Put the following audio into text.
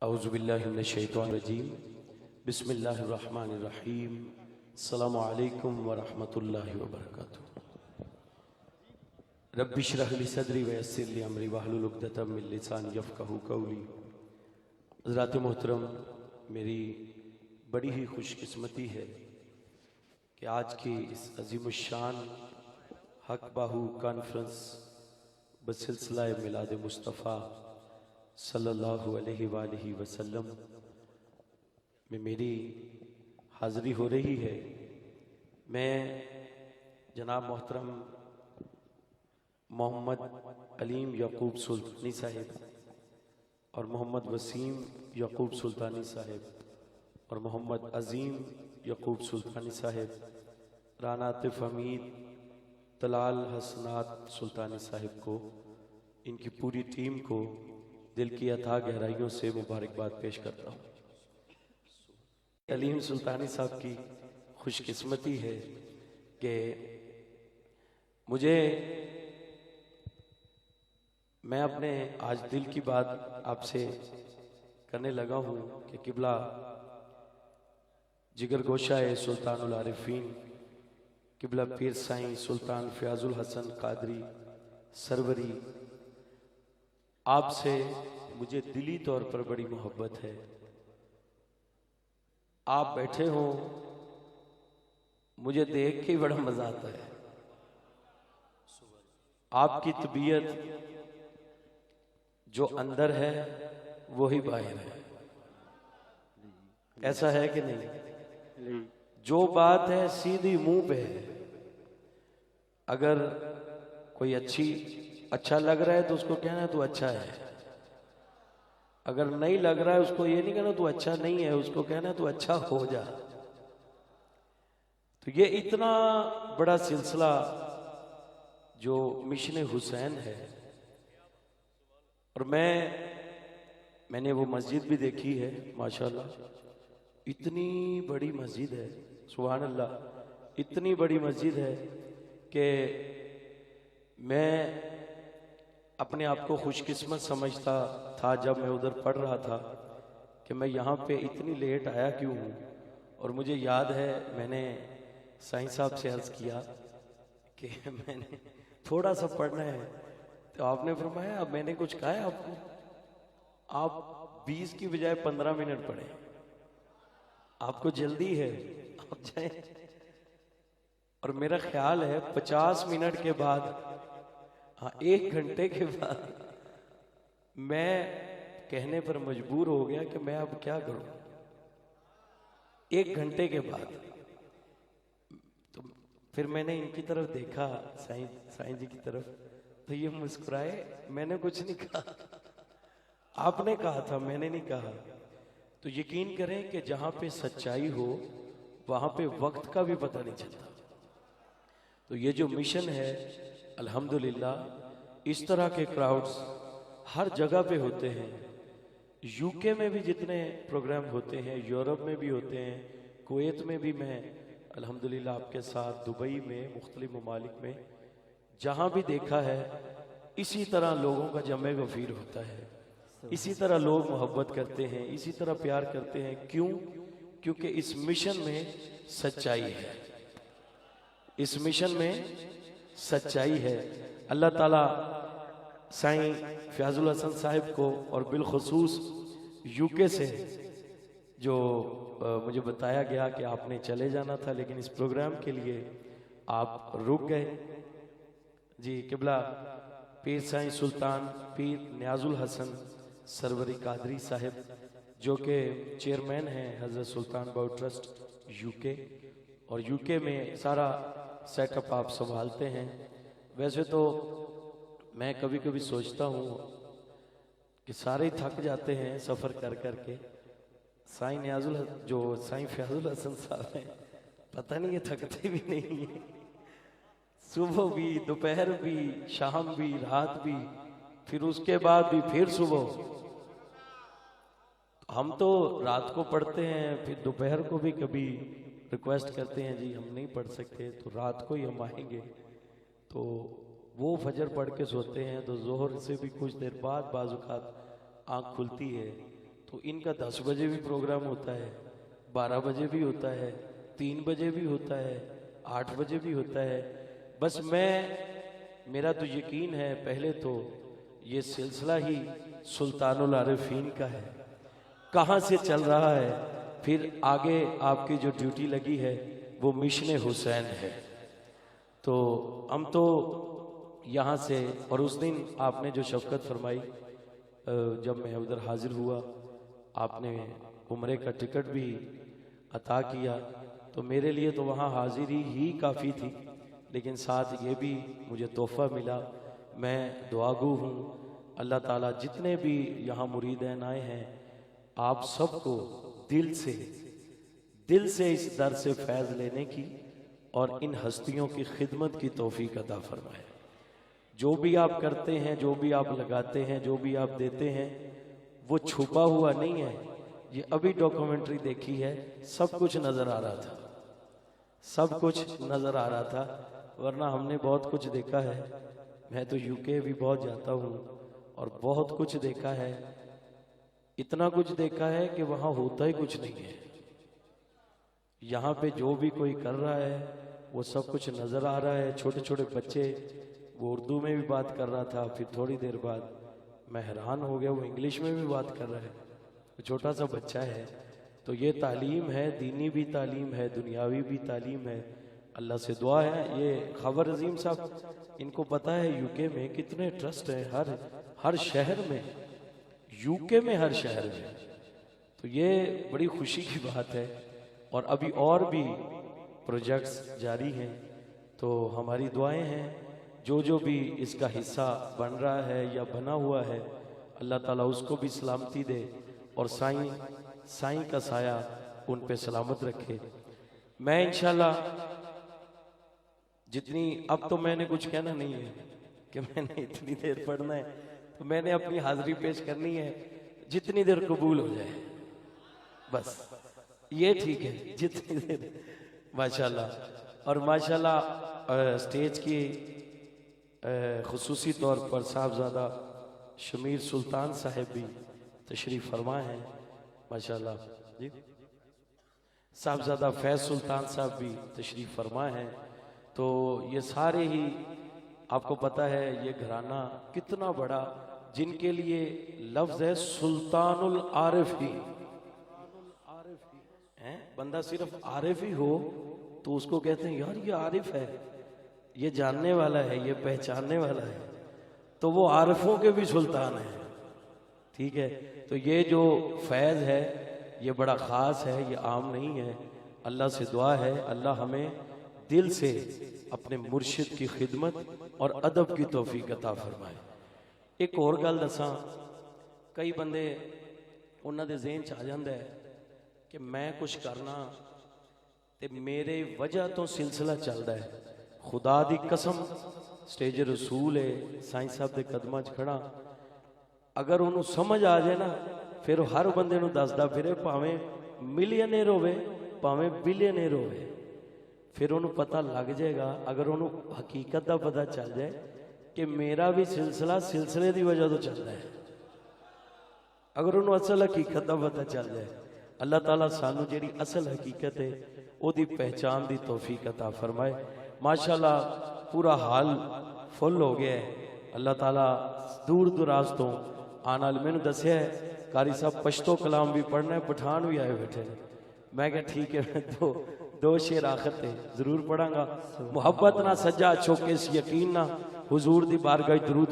औज़ुबिल्लाहि मिनश्शैतानिर्रजीम बिस्मिल्लाहिर्रहमानिर्रहीम अस्सलामु अलैकुम व रहमतुल्लाहि व बरकातुहू। रब्बि इश्रह ली सदरी व यस्सिर ली अमरी वहलुल उक़दतम मिन लिसानी यफ़क़हू क़ौली। हज़रात मोहतरम, मेरी बड़ी ही खुशकिस्मती है कि आज की इस अज़ीमुश्शान हक़ बाहू कॉन्फ्रेंस बसिलसिला मिलाद मुस्तफ़ा सल्लल्लाहु अलैहि वालैहि वसल्लम में मेरी हाज़री हो रही है। मैं जनाब मोहतरम मोहम्मद अलीम यकूब सुल्तानी साहिब और मोहम्मद वसीम यकूब सुल्तानी साहिब और मोहम्मद अज़ीम यकूब सुल्तानी साहिब, राना आतिफ हमीद, तलाल हसनात सुल्तानी साहिब को, इनकी पूरी टीम को दिल की अथाह गहराइयों से मुबारकबाद पेश करता हूँ। अलीम सुल्तानी साहब की खुशकिस्मती है कि मैं अपने आज दिल की बात आपसे करने लगा हूँ कि किबला जिगर गोशा है सुल्तानुल आरिफीन किबला पीर साईं सुल्तान फ़याज़ुल हसन कादरी सरवरी, आपसे मुझे दिली तौर पर बड़ी मोहब्बत है। आप बैठे हो, मुझे देख के बड़ा मजा आता है। आपकी तबीयत जो अंदर है वही बाहर है, ऐसा है कि नहीं? जो बात है सीधी मुंह पे है। अगर कोई अच्छा लग रहा है तो उसको कहना तू अच्छा है, अगर नहीं लग रहा है उसको ये नहीं कहना तू अच्छा नहीं है, उसको कहना तू अच्छा हो जा। तो ये इतना बड़ा सिलसिला जो मिशन हुसैन है, और मैंने वो मस्जिद भी देखी है, माशाल्लाह इतनी बड़ी मस्जिद है, सुभान अल्लाह, इतनी बड़ी मस्जिद है कि मैं अपने आप को खुशकिस्मत समझता था जब मैं उधर पढ़ रहा था कि मैं यहाँ पे इतनी लेट आया क्यों हूँ। और मुझे याद है मैंने साईं साहब से अर्ज़ किया कि मैंने थोड़ा सा पढ़ना है, तो आपने फरमाया अब मैंने कुछ कहा है आपको, आप 20 की बजाय 15 मिनट पढ़े, आपको जल्दी है, आप जाएं। और मेरा ख्याल है 50 मिनट के बाद, हाँ 1 घंटे के बाद मैं कहने पर मजबूर हो गया कि मैं अब क्या करूं। 1 घंटे के बाद तो फिर मैंने इनकी तरफ देखा, साईं जी की तरफ, तो ये मुस्कुराए। मैंने कुछ नहीं कहा, आपने कहा था, मैंने नहीं कहा। तो यकीन करें कि जहां पे सच्चाई हो वहां पे वक्त का भी पता नहीं चलता। तो ये जो मिशन है, अल्हम्दुलिल्लाह इस तरह के क्राउड्स हर जगह पे होते हैं। यूके में भी जितने प्रोग्राम होते हैं, यूरोप में भी होते हैं, कुवैत में भी, मैं अल्हम्दुलिल्लाह आपके साथ दुबई में, मुख्तलिफ ममालिक में जहाँ भी देखा है, इसी तरह लोगों का जमे गफीर होता है, इसी तरह लोग मोहब्बत करते हैं, इसी तरह प्यार करते हैं। क्यों? क्योंकि इस मिशन में सच्चाई है, इस मिशन में सच्चाई है। अल्लाह ताला साईं फ़याज़ुल हसन साहिब को और बिलखुसूस यूके से जो मुझे बताया गया कि आपने चले जाना था लेकिन इस प्रोग्राम के लिए आप रुक गए जी। किबला पीर साईं सुल्तान पीर नियाज़ुल हसन सरवरी कादरी साहिब जो कि चेयरमैन हैं हज़रत सुल्तान बाहू ट्रस्ट यूके, और यूके में सारा सेटअप आप संभालते हैं। वैसे तो मैं कभी कभी सोचता हूँ कि सारे थक जाते हैं सफ़र कर कर के, साईं फ़याज़ुल हसन साहब हैं, पता नहीं ये थकते भी नहीं है। सुबह भी, दोपहर भी, शाम भी, रात भी, फिर उसके बाद भी फिर सुबह। हम तो रात को पढ़ते हैं, फिर दोपहर को भी कभी रिक्वेस्ट करते हैं जी हम नहीं पढ़ सकते तो रात को ही हम आएंगे, तो वो फजर पढ़ के सोते हैं, तो जोहर से भी कुछ देर बाद बाज़ औक़ात आँख खुलती है, तो तो इनका 10 बजे भी प्रोग्राम होता है, 12 बजे भी होता है, 3 बजे भी होता है, 8 बजे भी होता है। बस मेरा तो यकीन है पहले तो ये सिलसिला ही सुल्तानुल आरिफीन का है, कहाँ से चल रहा है, फिर आगे आपकी जो ड्यूटी लगी है वो मिशन हुसैन है। तो हम तो यहाँ से, और उस दिन आपने जो शफकत फरमाई जब मैं उधर हाजिर हुआ, आपने उम्रे का टिकट भी अता किया, तो मेरे लिए तो वहाँ हाजिरी ही काफ़ी थी, लेकिन साथ ये भी मुझे तोहफ़ा मिला। मैं दुआगू हूँ, अल्लाह ताला जितने भी यहाँ मुरीदैन आए हैं आप सबको दिल से इस दर से फैज़ लेने की और इन हस्तियों की खिदमत की तौफीक अता फरमाए। जो भी आप करते हैं, जो भी आप लगाते हैं, जो भी आप देते हैं, वो छुपा हुआ नहीं है। ये अभी डॉक्यूमेंट्री देखी है, सब कुछ नज़र आ रहा था, सब कुछ नज़र आ रहा था, वरना हमने बहुत कुछ देखा है। मैं तो यूके भी बहुत जाता हूँ और बहुत कुछ देखा है, इतना कुछ देखा है कि वहाँ होता ही कुछ नहीं है। यहाँ पे जो भी कोई कर रहा है वो सब कुछ नज़र आ रहा है। छोटे छोटे बच्चे, वो उर्दू में भी बात कर रहा था, फिर थोड़ी देर बाद मैं हैरान हो गया, वो इंग्लिश में भी बात कर रहा है, छोटा सा बच्चा है। तो ये तालीम है, दीनी भी तालीम है, दुनियावी भी तालीम है। अल्लाह से दुआ है, ये खबर अजीम साहब इनको पता है यूके में कितने ट्रस्ट हैं, हर शहर में, यूके में हर शहर में। तो ये बड़ी खुशी की बात है। और अभी और भी प्रोजेक्ट्स जारी हैं, तो हमारी दुआएं हैं जो भी इसका हिस्सा बन रहा है या बना हुआ है, अल्लाह ताला उसको भी सलामती दे और साईं का साया उन पे सलामत रखे। मैं इंशाल्लाह जितनी, अब तो मैंने कुछ कहना नहीं है कि मैंने इतनी देर पढ़ना है, तो मैंने अपनी हाजिरी पेश करनी है, जितनी देर कबूल हो जाए बस ये ठीक है, जितनी देर। माशाल्लाह। और माशाल्लाह स्टेज की खुसूसी तौर पर साहबजादा शमीर सुल्तान साहब भी तशरीफ़ फरमा हैं, माशाल्लाह जी। साहबजादा फैज़ सुल्तान साहब भी तशरीफ़ फरमा हैं। तो ये सारे ही आपको पता है ये घराना कितना बड़ा, जिनके लिए लफ्ज़ है सुल्तानुल आरिफीन। बंदा सिर्फ आरिफ ही हो तो उसको कहते हैं यार ये आरिफ है, ये जानने वाला है, ये पहचानने वाला है, तो वो आरिफों के भी सुल्तान है। ठीक है, तो ये जो फैज़ है ये बड़ा ख़ास है, ये आम नहीं है। अल्लाह से दुआ है अल्लाह हमें दिल से अपने मुर्शिद की खिदमत और अदब की तौफीक अता फरमाए। एक और गल दसा, कई बंदे उन्हां दे ज़हन च आ जांदा है कि मैं कुछ करना ते मेरे वजह तो सिलसिला चलता है। खुदा दी कसम स्टेज रसूल है, साईं साहब के कदमां च खड़ा, अगर उन्होंने समझ आ जाए ना, फिर हर बंदे नूं दसदा फिरे, भावें मिलियनेर होवे भावें बिलियनेर होवे, फिर उन्होंने पता लग जाएगा। अगर उन्होंने हकीकत का पता चल जाए कि मेरा भी सिलसिला सिलसिले की वजह तो चलता है, अगर उन्होंने असल हकीकत का पता चल जाए, अल्लाह ताला सानू जेड़ी असल हकीकत है ओदी पहचान दी तौफीक अता फरमाए। माशाल्लाह पूरा हाल फुल हो गया है। अल्लाह ताला दूर दराज तो आने वाले, मैंने दसिया है कारी साहब पश्तो कलाम भी पढ़ना है, पठान भी आए बैठे ने। मैं क्या ठीक है, मैं दो शेर आखिर ते जरूर पढ़ांगा। मुहब्बत ना सजा चौके यकीन ना, हुजूर दी बारगाह दरूद